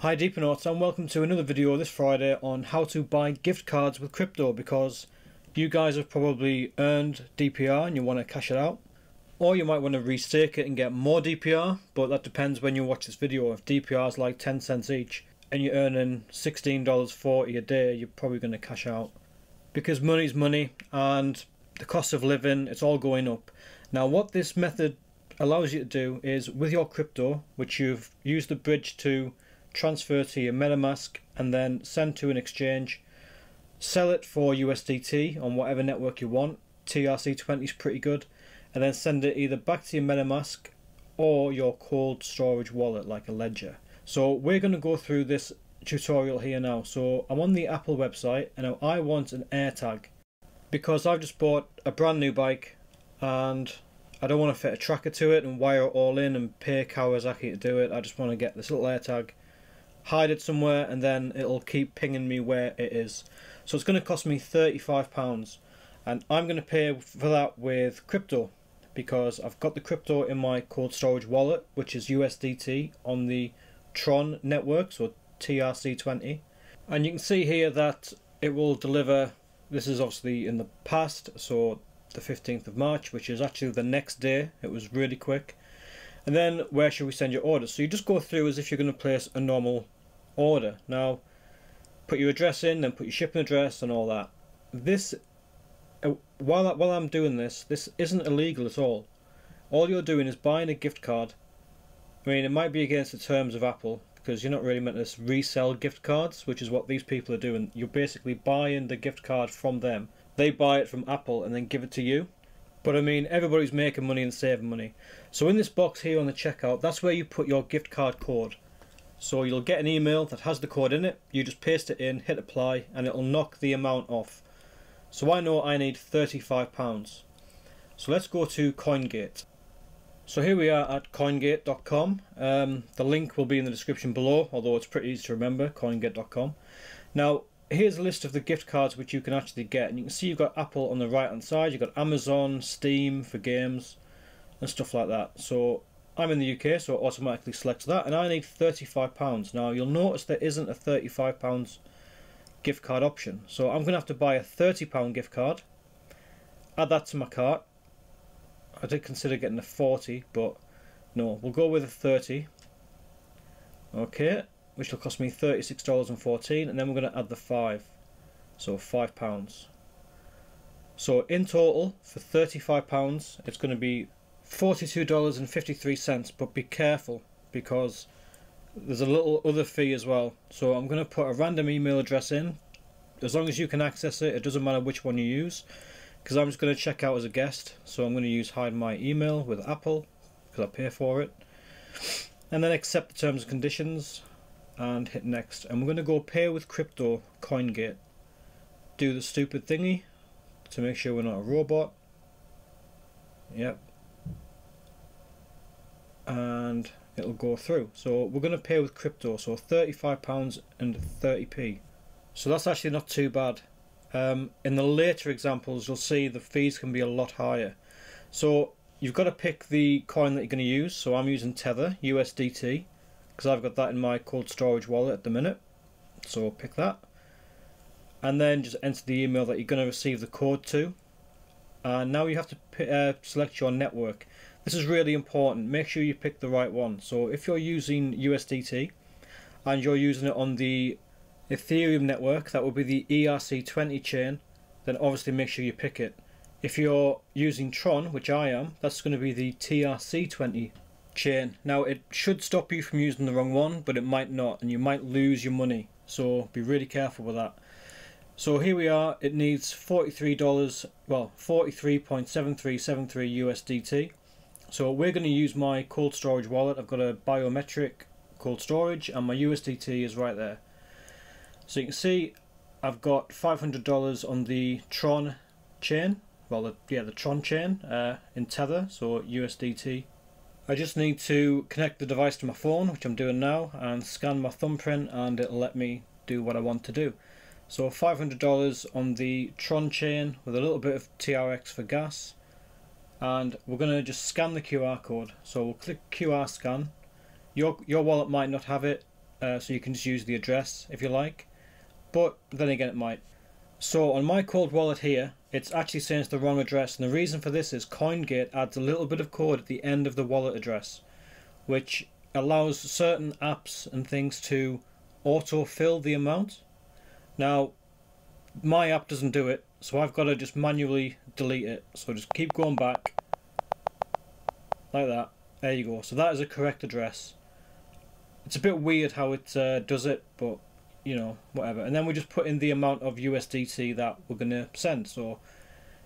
Hi Deepanauts, and welcome to another video this Friday on how to buy gift cards with crypto, because you guys have probably earned DPR and you want to cash it out, or you might want to restake it and get more DPR, but that depends when you watch this video. If DPR is like 10 cents each and you're earning $16.40 a day, you're probably going to cash out, because money's money and the cost of living, it's all going up. Now what this method allows you to do is, with your crypto, which you've used the bridge to transfer to your MetaMask and then send to an exchange, sell it for USDT on whatever network you want. TRC20 is pretty good, and then send it either back to your MetaMask or your cold storage wallet like a Ledger. So we're going to go through this tutorial here now. So I'm on the Apple website and now I want an AirTag, because I've just bought a brand new bike and I don't want to fit a tracker to it and wire it all in and pay Kawasaki to do it. I just want to get this little AirTag, hide it somewhere, and then it'll keep pinging me where it is. So it's going to cost me £35, and I'm going to pay for that with crypto, because I've got the crypto in my cold storage wallet, which is USDT on the Tron network, so TRC20. And you can see here that it will deliver. This is obviously in the past, so the 15th of March, which is actually the next day. It was really quick. And then where should we send your order? So you just go through as if you're going to place a normal order. Now put your address in, then put your shipping address and all that. This while I'm doing this isn't illegal at all. All you're doing is buying a gift card. I mean, it might be against the terms of Apple, because you're not really meant to resell gift cards, which is what these people are doing. You're basically buying the gift card from them. They buy it from Apple and then give it to you. But I mean, everybody's making money and saving money. So in this box here on the checkout, that's where you put your gift card code. So you'll get an email that has the code in it. You just paste it in, hit apply, and it'll knock the amount off. So I know I need £35. So let's go to CoinGate. So here we are at coingate.com. The link will be in the description below, although it's pretty easy to remember, coingate.com. Now here's a list of the gift cards which you can actually get, and you can see you've got Apple on the right hand side, you've got Amazon, Steam for games and stuff like that. So I'm in the UK, so it automatically selects that, and I need £35. Now you'll notice there isn't a £35 gift card option, so I'm going to have to buy a £30 gift card, add that to my cart. I did consider getting a 40, but no, we'll go with a 30. Okay, which will cost me $36.14, and then we're going to add the 5, so £5. So in total, for £35, it's going to be $42.53, but be careful, because there's a little other fee as well. So I'm going to put a random email address in. As long as you can access it, it doesn't matter which one you use, because I'm just going to check out as a guest. So I'm going to use hide my email with Apple, because I pay for it, and then accept the terms and conditions and hit next. And we're going to go pay with crypto, CoinGate. Do the stupid thingy to make sure we're not a robot. Yep. And it'll go through. So we're going to pay with crypto, so £35 and 30p. So that's actually not too bad. In the later examples you'll see the fees can be a lot higher. So you've got to pick the coin that you're going to use. So I'm using Tether USDT, because I've got that in my cold storage wallet at the minute. So pick that, and then just enter the email that you're going to receive the code to. And now you have to select your network. This is really important. Make sure you pick the right one. So if you're using USDT and you're using it on the Ethereum network, that will be the ERC20 chain, then obviously make sure you pick it. If you're using Tron, which I am, that's going to be the TRC20 chain. Now it should stop you from using the wrong one, but it might not, and you might lose your money. So be really careful with that. So here we are. It needs $43, well, 43.7373 USDT. So we're going to use my cold storage wallet. I've got a biometric cold storage, and my USDT is right there. So you can see I've got $500 on the Tron chain. Well, the Tron chain in Tether, so USDT. I just need to connect the device to my phone, which I'm doing now, and scan my thumbprint, and it'll let me do what I want to do. So $500 on the Tron chain with a little bit of TRX for gas, and we're going to just scan the QR code. So we'll click QR scan. Your wallet might not have it, so you can just use the address if you like, but then again it might. So on my cold wallet here, it's actually saying it's the wrong address, and the reason for this is CoinGate adds a little bit of code at the end of the wallet address, which allows certain apps and things to autofill the amount. Now, my app doesn't do it, so I've got to just manually delete it. So just keep going back, like that. There you go. So that is a correct address. It's a bit weird how it does it, but you know, whatever. And then we just put in the amount of USDT that we're going to send. So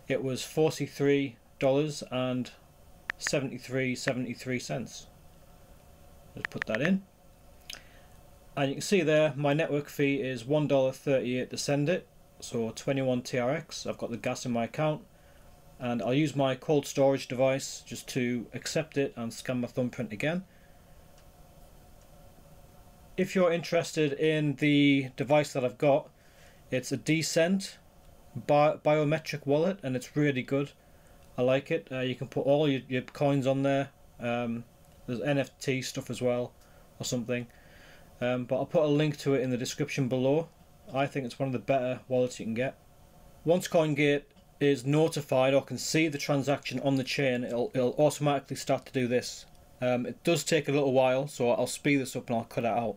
it was $43.73. Just put that in. And you can see there, my network fee is $1.38 to send it. So 21 TRX. I've got the gas in my account. And I'll use my cold storage device just to accept it and scan my thumbprint again. If you're interested in the device that I've got, it's a decent biometric wallet, and it's really good. I like it. You can put all your coins on there. There's NFT stuff as well, or something. But I'll put a link to it in the description below. I think it's one of the better wallets you can get. Once CoinGate is notified or can see the transaction on the chain, it'll automatically start to do this. It does take a little while, so I'll speed this up and I'll cut it out.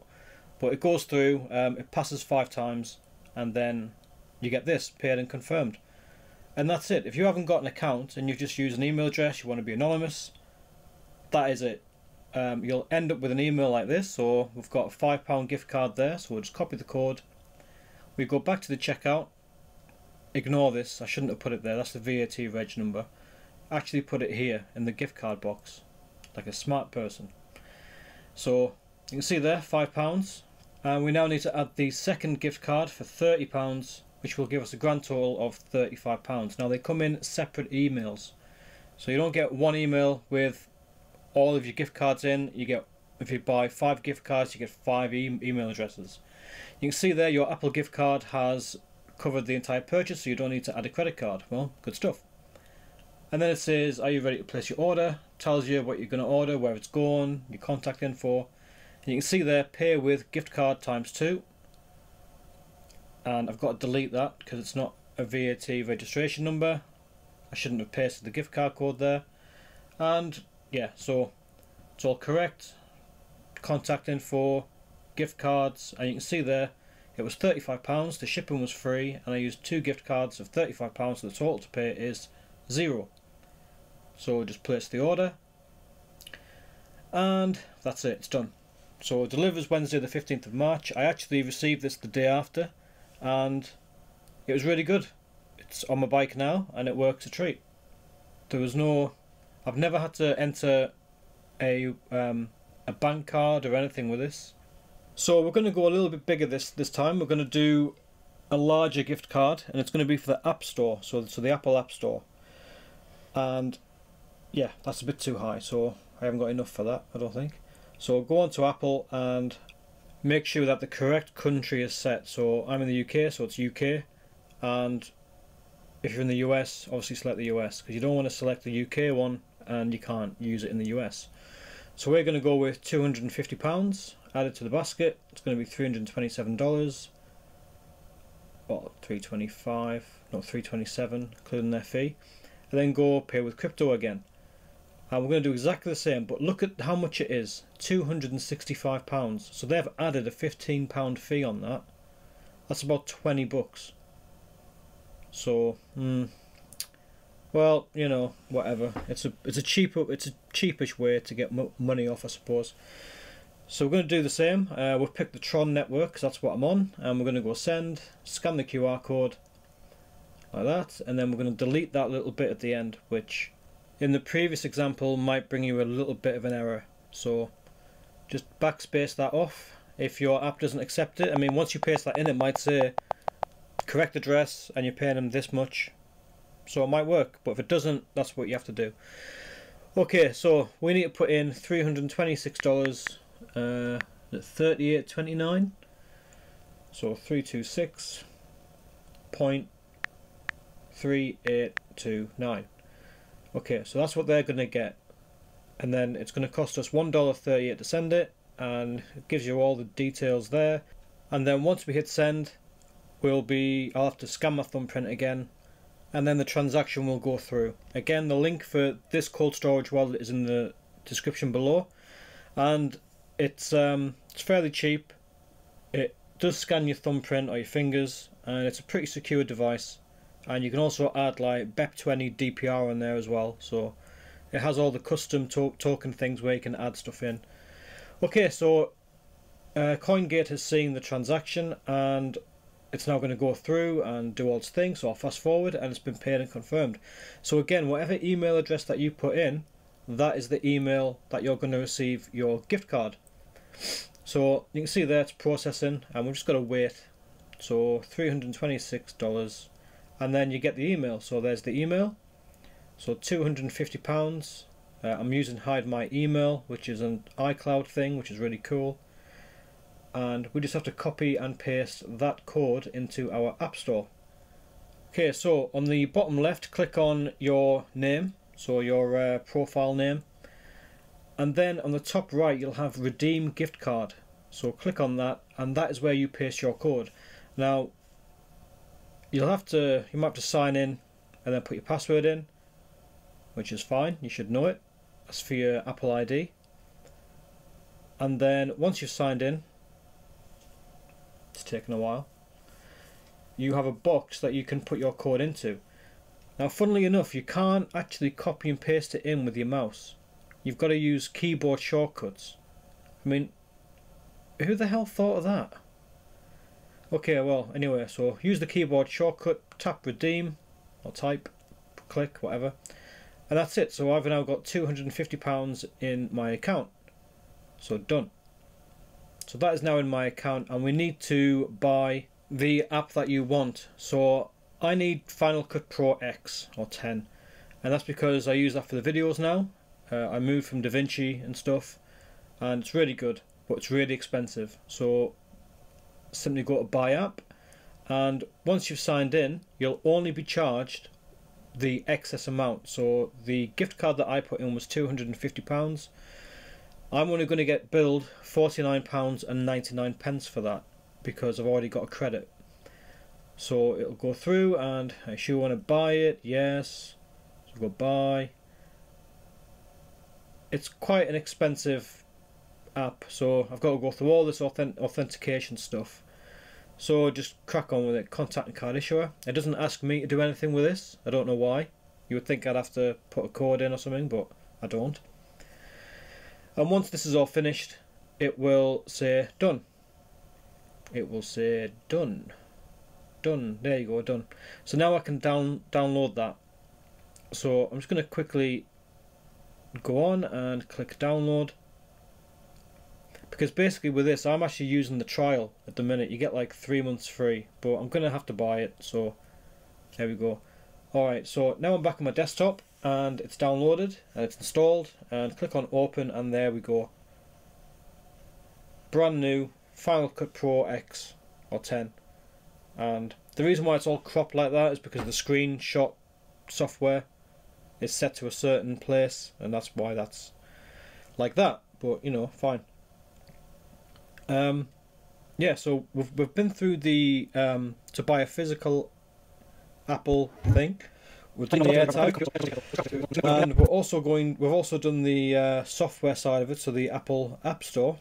But it goes through, it passes 5 times, and then you get this, paid and confirmed. And that's it. If you haven't got an account and you've just used an email address, you want to be anonymous, that is it. You'll end up with an email like this. So we've got a £5 gift card there, so we'll just copy the code. We go back to the checkout. Ignore this, I shouldn't have put it there, that's the VAT reg number. Actually put it here in the gift card box, like a smart person. So you can see there, £5. And we now need to add the second gift card for £30, which will give us a grand total of £35. Now they come in separate emails, so you don't get one email with all of your gift cards in. You get, if you buy 5 gift cards, you get 5 email addresses. You can see there your Apple gift card has covered the entire purchase, so you don't need to add a credit card. Well, good stuff. And then it says, are you ready to place your order? Tells you what you're going to order, where it's going, your contact info. And you can see there, pay with gift card ×2. And I've got to delete that because it's not a VAT registration number. I shouldn't have pasted the gift card code there. And yeah, so it's all correct. Contact info, gift cards, and you can see there it was £35, the shipping was free, and I used 2 gift cards of £35, so the total to pay is 0. So just place the order, and that's it, it's done. So it delivers Wednesday the 15th of March. I actually received this the day after, and it was really good. It's on my bike now, and it works a treat. There was no, I've never had to enter a bank card or anything with this. So we're going to go a little bit bigger this time. We're going to do a larger gift card, and it's going to be for the App Store, so the Apple App Store. And yeah, that's a bit too high, so I haven't got enough for that, I don't think. So go on to Apple and make sure that the correct country is set. So I'm in the UK, so it's UK, and if you're in the US, obviously select the US, because you don't want to select the UK one and you can't use it in the US. So we're going to go with £250. Add it to the basket. It's going to be $327, or $325, not $327, including their fee. And then go pay with crypto again. And we're going to do exactly the same, but look at how much it is, £265. So they've added a £15 fee on that. That's about 20 bucks. So, well, you know, whatever. It's a cheapish way to get money off, I suppose. So we're going to do the same. We'll pick the Tron network because that's what I'm on, and we're going to go send, scan the QR code like that, and then we're going to delete that little bit at the end, which in the previous example might bring you a little bit of an error. So just backspace that off if your app doesn't accept it. I mean, once you paste that in, it might say correct address and you're paying them this much, so it might work, but if it doesn't, that's what you have to do. Okay, so we need to put in $326, $38.29, so 326.3829. Okay, so that's what they're going to get, and then it's going to cost us $1.38 to send it, and it gives you all the details there. And then once we hit send, I'll have to scan my thumbprint again, and then the transaction will go through. Again, the link for this cold storage wallet is in the description below, and it's fairly cheap. It does scan your thumbprint or your fingers, and it's a pretty secure device. And you can also add like BEP20 DPR on there as well, so it has all the custom token things where you can add stuff in. Okay, so CoinGate has seen the transaction and it's now going to go through and do all its things. So I'll fast forward, and it's been paid and confirmed. So again, whatever email address that you put in, that is the email that you're going to receive your gift card. So you can see there it's processing, and we've just got to wait. So $326, and then you get the email. So there's the email. So £250. I'm using Hide My Email, which is an iCloud thing, which is really cool. And we just have to copy and paste that code into our App Store. Okay, so on the bottom left, click on your name, so your profile name. And then on the top right, you'll have Redeem Gift Card. So click on that, and that is where you paste your code. Now, you might have to sign in and then put your password in, which is fine, you should know it. That's for your Apple ID. And then once you've signed in, it's taken a while, you have a box that you can put your code into. Now, funnily enough, you can't actually copy and paste it in with your mouse. You've got to use keyboard shortcuts. I mean, who the hell thought of that? Okay, well, anyway, so use the keyboard shortcut, tap redeem, or type, click, whatever. And that's it. So I've now got £250 in my account. So done. So that is now in my account, and we need to buy the app that you want. So I need Final Cut Pro X or 10, and that's because I use that for the videos now. I moved from DaVinci and stuff, and it's really good, but it's really expensive. So simply go to Buy App, and once you've signed in, you'll only be charged the excess amount. So the gift card that I put in was £250. I'm only going to get billed £49.99 for that because I've already got a credit. So it'll go through, and I sure want to buy it. Yes, so go buy. It's quite an expensive app, so I've got to go through all this authentication stuff. So just crack on with it. Contact and card issuer. It doesn't ask me to do anything with this. I don't know why. You would think I'd have to put a code in or something, but I don't. And once this is all finished, it will say done. It will say done. Done. There you go, done. So now I can download that. So I'm just going to quickly go on and click download. Because basically with this, I'm actually using the trial at the minute. You get like 3 months free, but I'm going to have to buy it. So there we go. Alright, so now I'm back on my desktop, and it's downloaded and it's installed, and click on open, and there we go. Brand new Final Cut Pro X or 10. And the reason why it's all cropped like that is because the screenshot software is set to a certain place, and that's why that's like that. But you know, fine. Yeah, so we've been through the to buy a physical Apple thing. We've done the AirTag, and we've also done the software side of it, so the Apple App Store.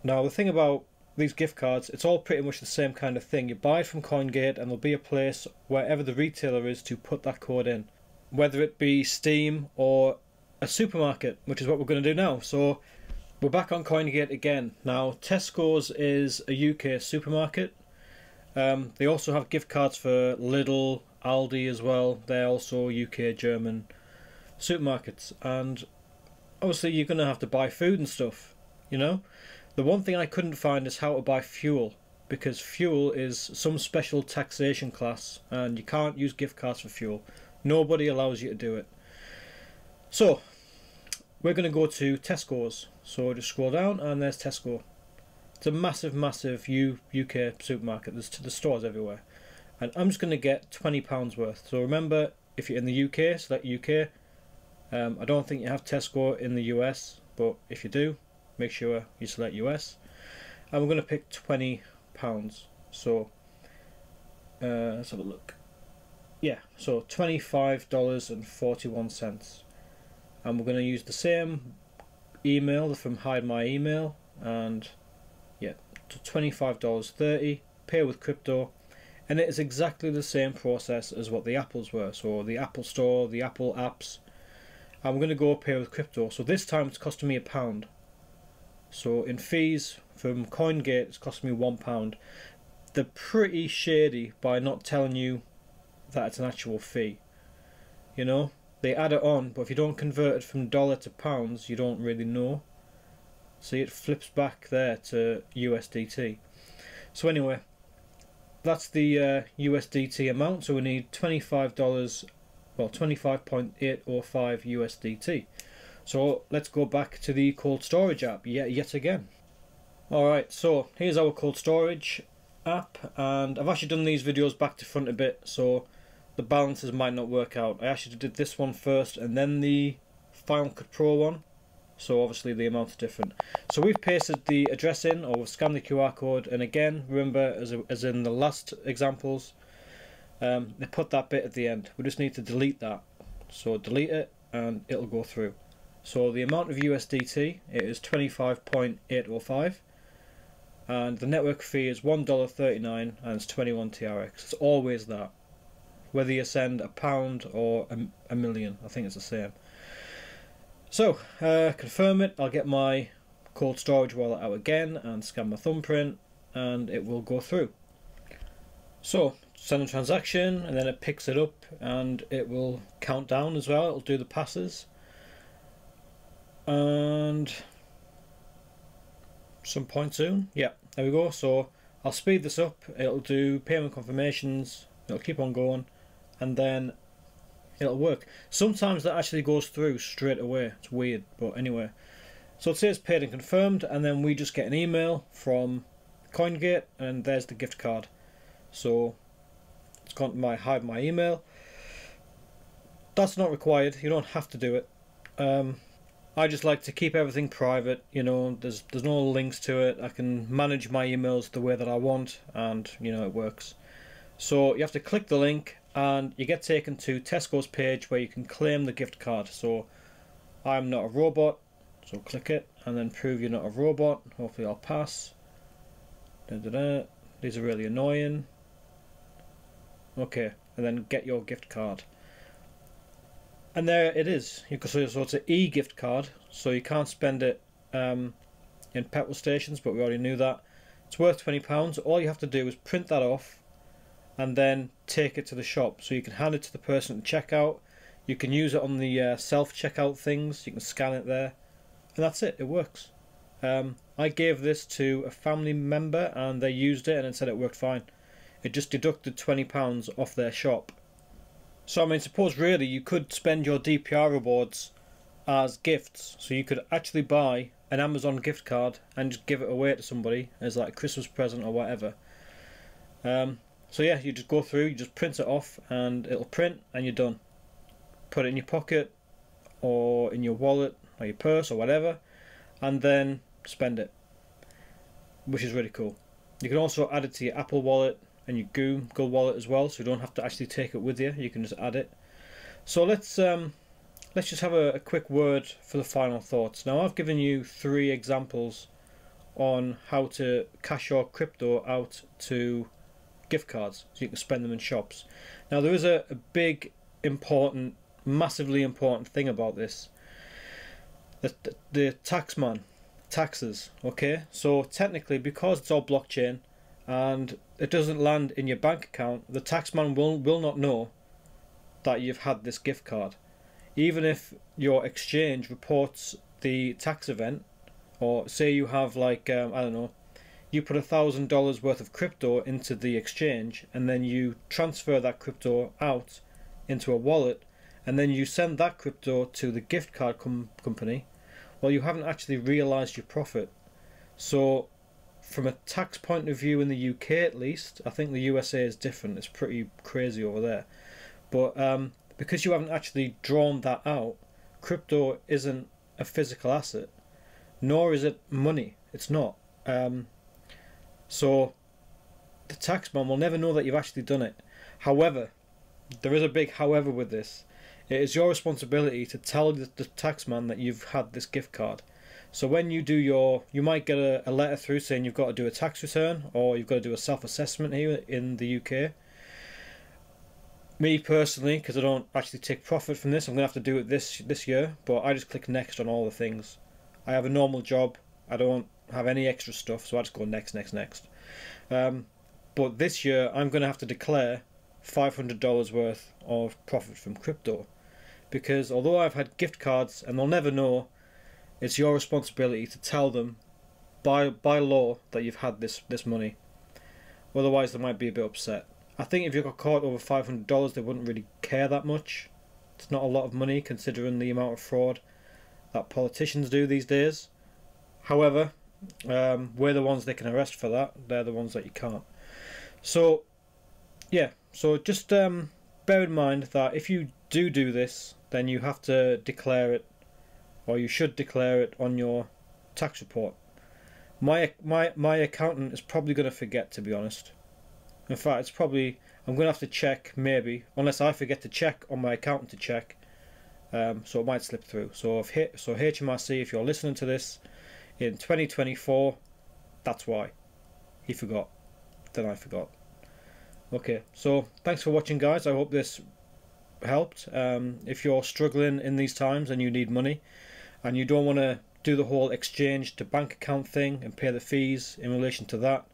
Now the thing about these gift cards, it's all pretty much the same kind of thing. You buy it from CoinGate, and there'll be a place wherever the retailer is to put that code in, whether it be Steam or a supermarket, which is what we're going to do now. So we're back on CoinGate again. Now Tesco's is a UK supermarket. They also have gift cards for Lidl, Aldi as well. They're also UK German supermarkets, and obviously you're going to have to buy food and stuff, you know. The one thing I couldn't find is how to buy fuel, because fuel is some special taxation class and you can't use gift cards for fuel. Nobody allows you to do it. So we're going to go to Tesco's. So just scroll down, and there's Tesco. It's a massive UK supermarket. There's stores everywhere, and I'm just going to get £20 worth. So remember, if you're in the UK, select UK. I don't think you have Tesco in the US, but if you do, make sure you select US, and we're going to pick £20. So let's have a look. Yeah, so $25.41, and we're going to use the same email from Hide My Email, and yeah, so $25.30, pay with crypto, and it is exactly the same process as what the Apples were. So the Apple Store, the Apple apps, and we're going to go pay with crypto. So this time it's costing me £1. So in fees from CoinGate, it's costing me £1. They're pretty shady by not telling you that it's an actual fee. You know, they add it on, but if you don't convert it from dollar to pounds, you don't really know. See, it flips back there to USDT. So anyway, that's the USDT amount. So we need $25, well, 25.805 USDT. So let's go back to the cold storage app yet again. Alright, so here's our cold storage app, and I've actually done these videos back to front a bit, so the balances might not work out. I actually did this one first and then the Final Cut Pro one, so obviously the amount's different. So we've pasted the address in, or we've scanned the QR code, and again, remember, as in the last examples, they put that bit at the end. We just need to delete that. So delete it and it'll go through. So the amount of USDT, it is 25.805, and the network fee is $1.39, and it's 21 TRX. It's always that, whether you send £1 or a million. I think it's the same. So confirm it. I'll get my cold storage wallet out again and scan my thumbprint, and it will go through. So send a transaction, and then it picks it up and it will count down as well. It'll do the passes, and some point soon. Yeah, there we go. So I'll speed this up. It'll do payment confirmations. It'll keep on going, and then it'll work. Sometimes that actually goes through straight away. It's weird, but anyway. So it says paid and confirmed, and then we just get an email from CoinGate, and there's the gift card. So it's gone to Hide My Email. That's not required. You don't have to do it. I just like to keep everything private. You know, there's no links to it. I can manage my emails the way that I want, and you know, it works. So you have to click the link, and you get taken to Tesco's page where you can claim the gift card. So I'm not a robot, so click it and then prove you're not a robot. Hopefully I'll pass. These are really annoying. Okay, and then get your gift card. And there it is. So it's an e-gift card, so you can't spend it in petrol stations, but we already knew that. It's worth £20. All you have to do is print that off and then take it to the shop. So you can hand it to the person at the checkout. You can use it on the self-checkout things. You can scan it there, and that's it. It works. I gave this to a family member, and they used it and it said it worked fine. It just deducted £20 off their shop. So I mean, suppose really you could spend your DPR rewards as gifts. So you could actually buy an Amazon gift card and just give it away to somebody as like a Christmas present or whatever. So yeah, you just go through, you just print it off, and it'll print, and you're done. Put it in your pocket or in your wallet or your purse or whatever, and then spend it, which is really cool. You can also add it to your Apple Wallet and your Google Wallet as well, so you don't have to actually take it with you. You can just add it. So let's just have a quick word for the final thoughts. Now, I've given you 3 examples on how to cash your crypto out to gift cards, so you can spend them in shops. Now, there is a big, important, massively important thing about this. The taxes. Okay, so technically, because it's all blockchain and it doesn't land in your bank account, the taxman will not know that you've had this gift card. Even if your exchange reports the tax event, or say you have like I don't know, you put $1,000 worth of crypto into the exchange, and then you transfer that crypto out into a wallet, and then you send that crypto to the gift card company. Well, you haven't actually realized your profit. So from a tax point of view in the UK at least, I think the USA is different. It's pretty crazy over there. But because you haven't actually drawn that out, crypto isn't a physical asset. nor is it money. It's not. So the taxman will never know that you've actually done it. However, there is a big however with this. It is your responsibility to tell the taxman that you've had this gift card. So when you do you might get a letter through saying you've got to do a tax return, or you've got to do a self-assessment here in the UK. Me personally, because I don't actually take profit from this, I'm going to have to do it this year, but I just click next on all the things. I have a normal job, I don't have any extra stuff, so I just go next. But this year I'm going to have to declare $500 worth of profit from crypto, because although I've had gift cards and they'll never know, it's your responsibility to tell them by law that you've had this money. Otherwise they might be a bit upset. I think if you got caught over $500, they wouldn't really care that much. It's not a lot of money considering the amount of fraud that politicians do these days. However, we're the ones they can arrest for that. They're the ones that you can't. So yeah, so just bear in mind that if you do this, then you have to declare it, or you should declare it on your tax report. My accountant is probably going to forget, to be honest. In fact, it's probably, I'm going to have to check, maybe, unless I forget to check on my accountant to check. So it might slip through. So HMRC, if you're listening to this in 2024, that's why. He forgot. Then I forgot. Okay, so thanks for watching, guys. I hope this helped. If you're struggling in these times and you need money, and you don't want to do the whole exchange to bank account thing and pay the fees in relation to that,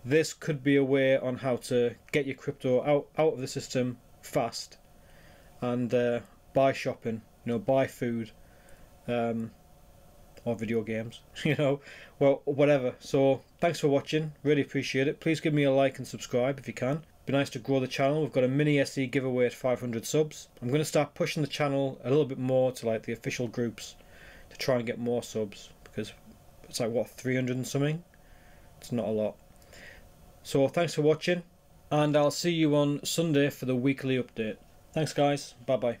this could be a way on how to get your crypto out of the system fast and buy shopping, buy food, or video games, well, whatever. So thanks for watching, really appreciate it. Please give me a like and subscribe if you can. Be nice to grow the channel. We've got a mini SE giveaway at 500 subs. I'm going to start pushing the channel a little bit more to like the official groups to try and get more subs, because it's like, what, 300 and something? It's not a lot. So thanks for watching, and I'll see you on Sunday for the weekly update. Thanks guys, bye bye.